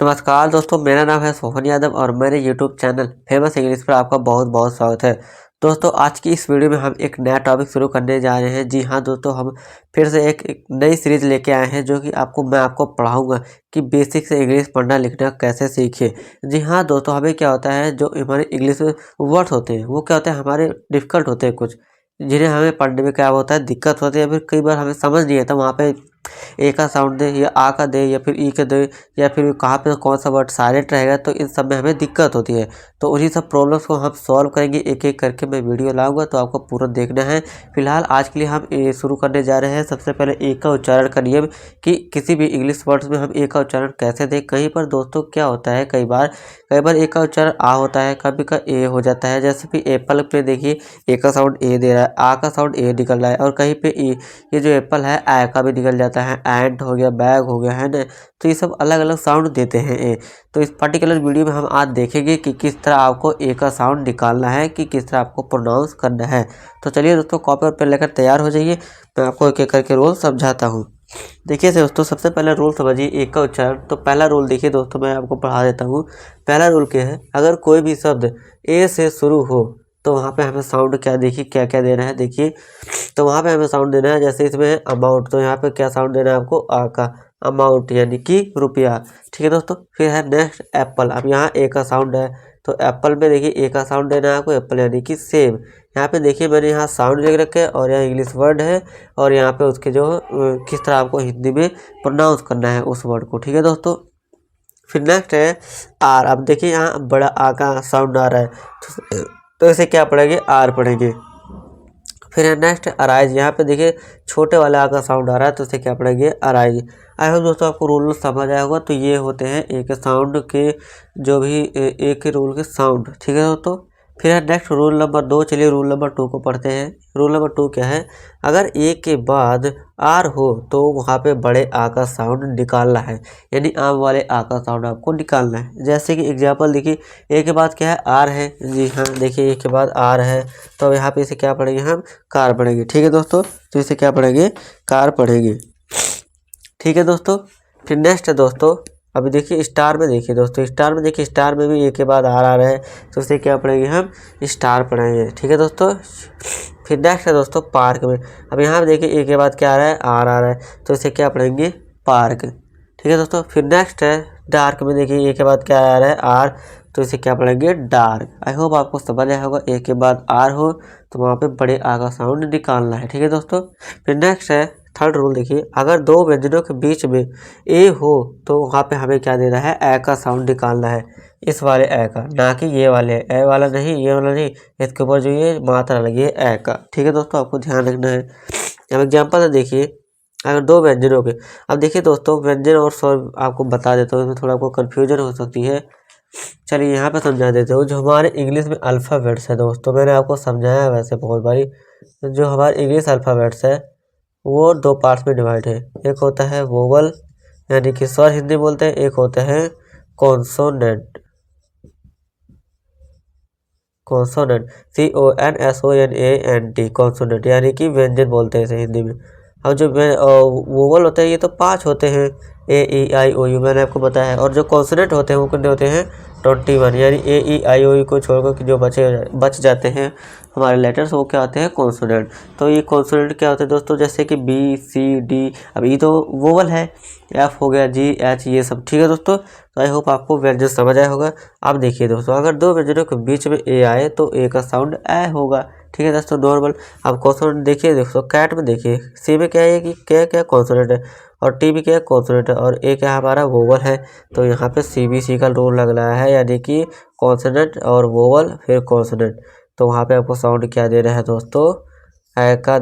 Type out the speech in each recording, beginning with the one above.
नमस्कार दोस्तों, मेरा नाम है सोहन यादव और मेरे यूट्यूब चैनल फेमस इंग्लिश पर आपका बहुत बहुत स्वागत है। दोस्तों, आज की इस वीडियो में हम एक नया टॉपिक शुरू करने जा रहे हैं। जी हाँ दोस्तों, हम फिर से एक नई सीरीज लेके आए हैं जो कि मैं आपको पढ़ाऊंगा कि बेसिक से इंग्लिश पढ़ना लिखना कैसे सीखे। जी हाँ दोस्तों, हमें क्या होता है, जो हमारे इंग्लिश वर्ड्स होते हैं वो क्या होते हैं, हमारे डिफ़िकल्ट होते हैं कुछ, जिन्हें हमें पढ़ने में क्या होता है, दिक्कत होती है। फिर कई बार हमें समझ नहीं आता वहाँ पे ए का साउंड दे या आ का दे या फिर ई का दे या फिर कहाँ पे कौन सा वर्ड साइलेंट रहेगा, तो इन सब में हमें दिक्कत होती है। तो उन्हीं सब प्रॉब्लम्स को हम सॉल्व करेंगे, एक एक करके मैं वीडियो लाऊंगा, तो आपको पूरा देखना है। फिलहाल आज के लिए हम शुरू करने जा रहे हैं। सबसे पहले ए का उच्चारण का नियम, कि किसी भी इंग्लिश वर्ड्स में हम ए का उच्चारण कैसे दें। कहीं पर दोस्तों क्या होता है, कई बार ए का उच्चारण आ होता है, कभी का ए हो जाता है। जैसे कि एप्पल पे देखिए ए का साउंड ए दे रहा है, आ का साउंड ए निकल रहा है, और कहीं पे ई, ये जो एप्पल है आ का भी निकल जाता है, एंट हो गया, बैग हो गया, है ना। तो ये सब अलग अलग साउंड देते हैं ए। तो इस पर्टिकुलर वीडियो में हम आज देखेंगे कि किस तरह आपको ए का साउंड निकालना है, कि किस तरह आपको प्रोनाउंस करना है। तो चलिए दोस्तों, कॉपी और पेन लेकर तैयार हो जाइए, मैं आपको एक एक करके रूल समझाता हूँ। देखिए दोस्तों, सबसे पहले रूल समझिए ए का उच्चारण। तो पहला रूल देखिए दोस्तों, मैं आपको पढ़ा देता हूँ। पहला रूल क्या है, अगर कोई भी शब्द ए से शुरू हो तो वहाँ पे हमें साउंड क्या, देखिए क्या क्या देना है। देखिए, तो वहाँ पे हमें साउंड देना है, जैसे इसमें है अमाउंट, तो यहाँ पे क्या साउंड देना है आपको, आ का, अमाउंट यानी कि रुपया। ठीक है दोस्तों, फिर है नेक्स्ट एप्पल। अब यहाँ ए का साउंड है, तो एप्पल में देखिए ए का साउंड देना है आपको, एप्पल यानी कि सेब। यहाँ पे देखिए मैंने यहाँ साउंड लिख रखे हैं, और यहाँ इंग्लिश वर्ड है, और यहाँ पे उसके जो किस तरह आपको हिंदी में प्रोनाउंस करना है उस वर्ड को। ठीक है दोस्तों, फिर नेक्स्ट है आर। अब देखिए यहाँ बड़ा आ का साउंड आ रहा है, तो इसे क्या पढ़ेंगे, आर पढ़ेंगे। फिर है नेक्स्ट अराइज। यहाँ पे देखिए छोटे वाले आ का साउंड आ रहा है, तो इसे क्या पढ़ेंगे, अराइज। आई होप दोस्तों आपको रूल समझ आया होगा। तो ये होते हैं एक साउंड के, जो भी एक रूल के साउंड। ठीक है दोस्तों, फिर है नेक्स्ट रूल नंबर 2। चलिए रूल नंबर 2 को पढ़ते हैं। रूल नंबर 2 क्या है, अगर ए के बाद आर हो तो वहाँ पे बड़े आ का साउंड निकालना है, यानी आम वाले आ का साउंड आपको निकालना है। जैसे कि एग्जांपल देखिए, ए के बाद क्या है, आर है। जी हाँ, देखिए ए के बाद आर है, तो यहाँ पे इसे क्या पढ़ेंगे हम, कार पढ़ेंगे। ठीक है दोस्तों, तो इसे क्या पढ़ेंगे, कार पढ़ेंगे। ठीक है दोस्तों, फिर नेक्स्ट है दोस्तों, अभी देखिए स्टार में, देखिए दोस्तों स्टार में, देखिए स्टार में भी ए के बाद आर आ रहा है, तो इसे क्या पढ़ेंगे हम, स्टार पढ़ेंगे। ठीक है दोस्तों, फिर नेक्स्ट है दोस्तों पार्क में। अब यहाँ पे देखिए ए के बाद क्या आ रहा है, आर आ रहा है, तो इसे क्या पढ़ेंगे, पार्क। ठीक है दोस्तों, फिर नेक्स्ट है डार्क में। देखिए ए के बाद क्या आ रहा है, आर, तो इसे क्या पढ़ेंगे, डार्क। आई होप आपको समझ आया होगा, ए के बाद आर हो तो वहाँ पे बड़े आ का साउंड निकालना है। ठीक है दोस्तों, फिर नेक्स्ट है थर्ड रूल। देखिए, अगर दो व्यंजनों के बीच में ए हो तो वहाँ पे हमें क्या देना है, ए का साउंड निकालना है, इस वाले ए का, ना कि ये वाले ए वाला नहीं, ये वाला नहीं, इसके ऊपर जो ये मात्रा लगी है ए का। ठीक है दोस्तों, आपको ध्यान रखना है। अब एग्जाम्पल है, देखिए अगर दो व्यंजनों के, अब देखिए दोस्तों व्यंजन और स्वर आपको बता देता हूँ, इसमें थोड़ा आपको कन्फ्यूजन हो सकती है। चलिए यहाँ पे समझा देते हो। जो हमारे इंग्लिश में अल्फ़ाबेट्स है दोस्तों, मैंने आपको समझाया है वैसे बहुत बारी। जो हमारे इंग्लिश अल्फ़ाबेट्स है वो दो पार्ट्स में डिवाइड है। एक होता है वोवल यानी कि स्वर हिंदी बोलते हैं, एक होता है कॉन्सोनेंट। कॉन्सोनेंट CONSONANT, कॉन्सोनेंट यानी कि व्यंजन बोलते हैं इसे हिंदी में। अब जो वोवल होते हैं ये तो 5 होते हैं, AEIOU मैंने आपको बताया है। और जो कॉन्सोनेंट होते हैं वो कितने होते हैं, 21, यानी AEIOU को छोड़कर जो बच जाते हैं हमारे लेटर्स, वो क्या होते हैं, कॉन्सोनेंट। तो ये कॉन्सोनेंट क्या होते हैं दोस्तों, जैसे कि BCD। अब ये तो वोवल है, F हो गया, GH, ये सब। ठीक है दोस्तों, तो आई होप आपको व्यंजन समझ आया होगा। अब देखिए दोस्तों, अगर दो व्यंजनों के बीच में ए आए तो ए का साउंड ए होगा। ठीक है दोस्तों, नॉर्मल। अब कॉन्सोनेंट देखिए दोस्तों, कैट में देखिए सी में क्या है कि क्या कॉन्सोनेंट है, और टी भी क्या कॉन्सोनेंट है, और ए क्या हमारा वोवल है। तो यहाँ पे CBC का रूल लग रहा है, यानी कि कॉन्सोनेंट और वोवल फिर कॉन्सोनेंट। तो वहाँ पे आपको साउंड क्या देना है दोस्तों, ए का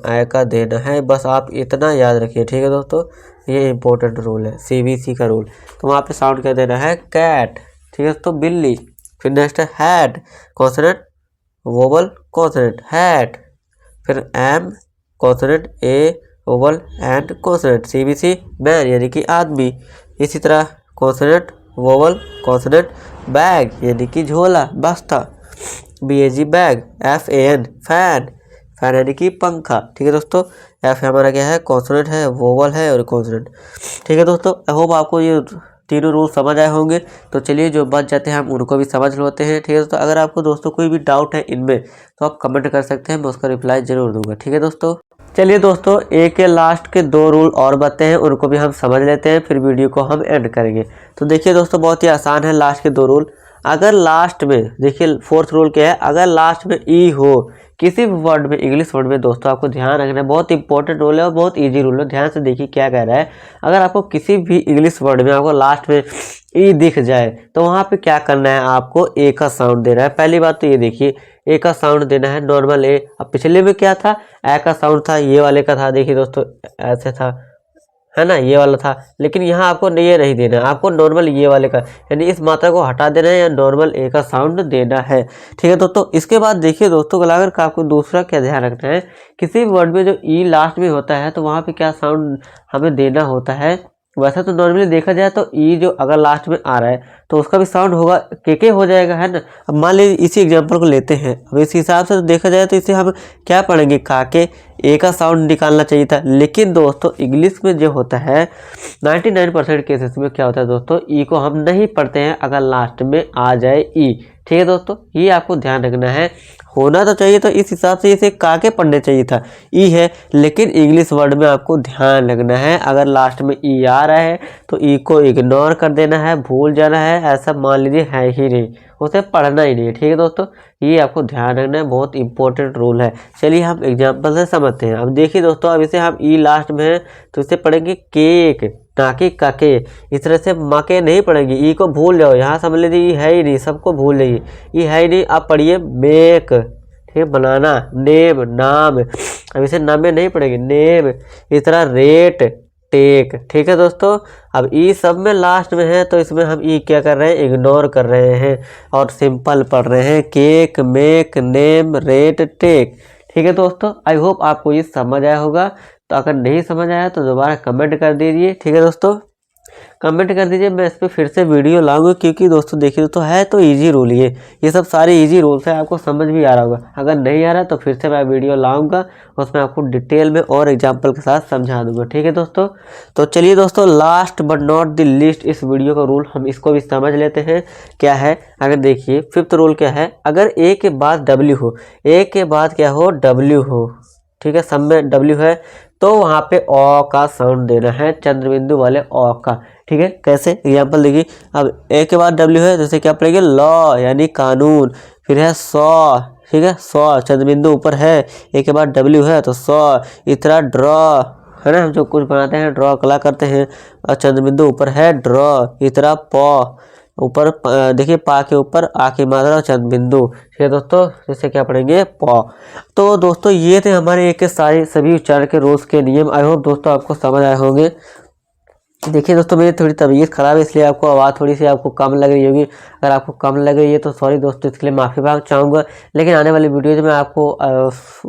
ए का देना है। बस आप इतना याद रखिए। ठीक है दोस्तों, ये इंपॉर्टेंट रूल है, CBC का रूल। तो वहाँ पे साउंड क्या देना है, कैट। ठीक है दोस्तों, बिल्ली। फिर नेक्स्ट है hat, consonant vowel consonant, hat. फिर M, consonant A vowel and consonant, CBC man यानी कि आदमी। इसी तरह कॉन्सोनेंट वोवल कॉन्सोनेंट बैग यानी कि झोला, बस्ता, BAG bag. FAN fan, fan यानी कि पंखा। ठीक है दोस्तों, F हमारा क्या है, कॉन्सोनेंट है, वोवल है और कॉन्सोनेंट। ठीक है दोस्तों, आई होप आपको ये तीनों रूल समझ आए होंगे। तो चलिए जो बच जाते हैं हम उनको भी समझ लेते हैं। ठीक है दोस्तों, अगर आपको दोस्तों कोई भी डाउट है इनमें तो आप कमेंट कर सकते हैं, मैं उसका रिप्लाई जरूर दूंगा। ठीक है दोस्तों, चलिए दोस्तों ए के लास्ट के 2 रूल और बताते हैं, उनको भी हम समझ लेते हैं, फिर वीडियो को हम एंड करेंगे। तो देखिए दोस्तों, बहुत ही आसान है लास्ट के 2 रूल। अगर लास्ट में देखिए 4th रूल क्या है, अगर लास्ट में ई हो किसी भी वर्ड में, इंग्लिश वर्ड में, दोस्तों आपको ध्यान रखना है, बहुत इंपॉर्टेंट रूल है और बहुत इजी रूल है। ध्यान से देखिए क्या कह रहा है। अगर आपको किसी भी इंग्लिश वर्ड में आपको लास्ट में ई दिख जाए तो वहाँ पे क्या करना है, आपको ए का साउंड देना है। पहली बात तो ये देखिए, ए का साउंड देना है, नॉर्मल ए। अब पिछले में क्या था, ए का साउंड था, ये वाले का था, देखिए दोस्तों ऐसे था, है ना, ये वाला था। लेकिन यहाँ आपको ये नहीं देना है, आपको नॉर्मल ये वाले का, यानी इस मात्रा को हटा देना है या नॉर्मल ए का साउंड देना है। ठीक है दोस्तों, इसके बाद देखिए दोस्तों, अगर आपको दूसरा क्या ध्यान रखना है, किसी भी वर्ड में जो ई लास्ट में होता है तो वहाँ पे क्या साउंड हमें देना होता है। वैसे तो नॉर्मली देखा जाए तो ई जो अगर लास्ट में आ रहा है तो उसका भी साउंड होगा के हो जाएगा, है ना। अब मान लीजिए इसी एग्जांपल को लेते हैं, अब इस हिसाब से तो देखा जाए तो इसे हम क्या पढ़ेंगे, काके ए का साउंड निकालना चाहिए था। लेकिन दोस्तों इंग्लिश में जो होता है 99% केसेस में क्या होता है दोस्तों, ई को हम नहीं पढ़ते हैं अगर लास्ट में आ जाए ई। ठीक है दोस्तों, ये आपको ध्यान रखना है। होना तो चाहिए तो इस हिसाब से इसे काके पढ़ने चाहिए था, ई है, लेकिन इंग्लिश वर्ड में आपको ध्यान रखना है अगर लास्ट में ई आ रहा है तो ई को इग्नोर कर देना है, भूल जाना है, ऐसा मान लीजिए है ही नहीं, उसे पढ़ना ही नहीं है। ठीक है दोस्तों, ये आपको ध्यान रखना है, बहुत इंपॉर्टेंट रूल है। चलिए हम एग्जाम्पल से समझते हैं। अब देखिए दोस्तों, अब इसे हम ई लास्ट में है तो इसे पढ़ेंगे केक, नाके काके। इस तरह से माके नहीं पढ़ेंगे, ई को भूल जाओ, यहाँ समझ लीजिए ई है ही नहीं, सबको भूल जाइए, ई है ही नहीं। आप पढ़िए मेक, ठीक है, बनाना, नेम नाम, अब इसे नाम में नहीं पढ़ेंगे, नेम। इस तरह रेट, टेक। ठीक है दोस्तों, अब ई सब में लास्ट में है तो इसमें हम ई क्या कर रहे हैं, इग्नोर कर रहे हैं और सिंपल पढ़ रहे हैं, cake, make, name, rate, take. ठीक है दोस्तों, आई होप आपको ये समझ आया होगा। तो अगर नहीं समझ आया तो दोबारा कमेंट कर दीजिए। ठीक है दोस्तों, कमेंट कर दीजिए, मैं इस पर फिर से वीडियो लाऊंगा, क्योंकि दोस्तों देखिए तो है तो इजी रूल ये सब सारे इजी रूल्स है, आपको समझ भी आ रहा होगा। अगर नहीं आ रहा तो फिर से मैं वीडियो लाऊंगा, उसमें आपको डिटेल में और एग्जांपल के साथ समझा दूंगा। ठीक है दोस्तों, तो चलिए दोस्तों, last but not the least इस वीडियो का रूल हम इसको भी समझ लेते हैं क्या है। अगर देखिए 5th रूल क्या है, अगर ए के बाद डब्ल्यू हो, ए के बाद क्या हो, डब्ल्यू हो, ठीक है, सब में डब्ल्यू है तो वहाँ पे ओ का साउंड देना है, चंद्रबिंदु वाले ओ का। ठीक है, कैसे एग्जाम्पल देखिए, अब ए के बाद डब्ल्यू है जैसे क्या पढ़ेंगे, लॉ यानी कानून, फिर है सौ, ठीक है, सौ चंद्रबिंदु ऊपर है, ए के बाद डब्ल्यू है तो सौ। इस तरह ड्रॉ, है ना, हम जो कुछ बनाते हैं ड्रॉ कला करते हैं और चंद्रबिंदु ऊपर है, ड्रॉ। इस तरह पॉ, ऊपर देखिए पा के ऊपर आ की मात्रा और चंद बिंदु। ठीक है दोस्तों, जैसे क्या पढ़ेंगे, पॉ। तो दोस्तों ये थे हमारे एक सारे सभी उच्चारण के रोज के नियम। आई होप दोस्तों आपको समझ आए होंगे। देखिए दोस्तों, मेरी थोड़ी तबीयत ख़राब है इसलिए आपको आवाज़ थोड़ी सी आपको कम लग रही होगी। अगर आपको कम लग रही है तो सॉरी दोस्तों, इसके लिए माफ़ी मांग चाहूँगा। लेकिन आने वाली वीडियो में मैं आपको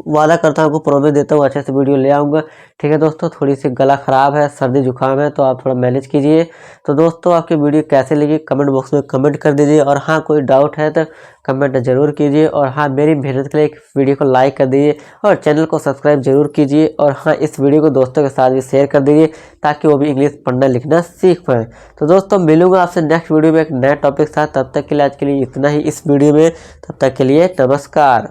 वादा करता हूँ, आपको प्रॉमिस देता हूँ, अच्छे से वीडियो ले आऊँगा। ठीक है दोस्तों, थोड़ी सी गला ख़राब है, सर्दी जुकाम है, तो आप थोड़ा मैनेज कीजिए। तो दोस्तों आपकी वीडियो कैसे लगी कमेंट बॉक्स में कमेंट कर दीजिए, और हाँ कोई डाउट है तो कमेंट जरूर कीजिए। और हाँ, मेरी मेहनत के लिए एक वीडियो को लाइक कर दीजिए और चैनल को सब्सक्राइब जरूर कीजिए। और हाँ, इस वीडियो को दोस्तों के साथ भी शेयर कर दीजिए ताकि वो भी इंग्लिश पढ़ना लिखना सीख पाए। तो दोस्तों मिलूंगा आपसे नेक्स्ट वीडियो में एक नया टॉपिक के साथ। तब तक के लिए आज के लिए इतना ही इस वीडियो में। तब तक के लिए नमस्कार।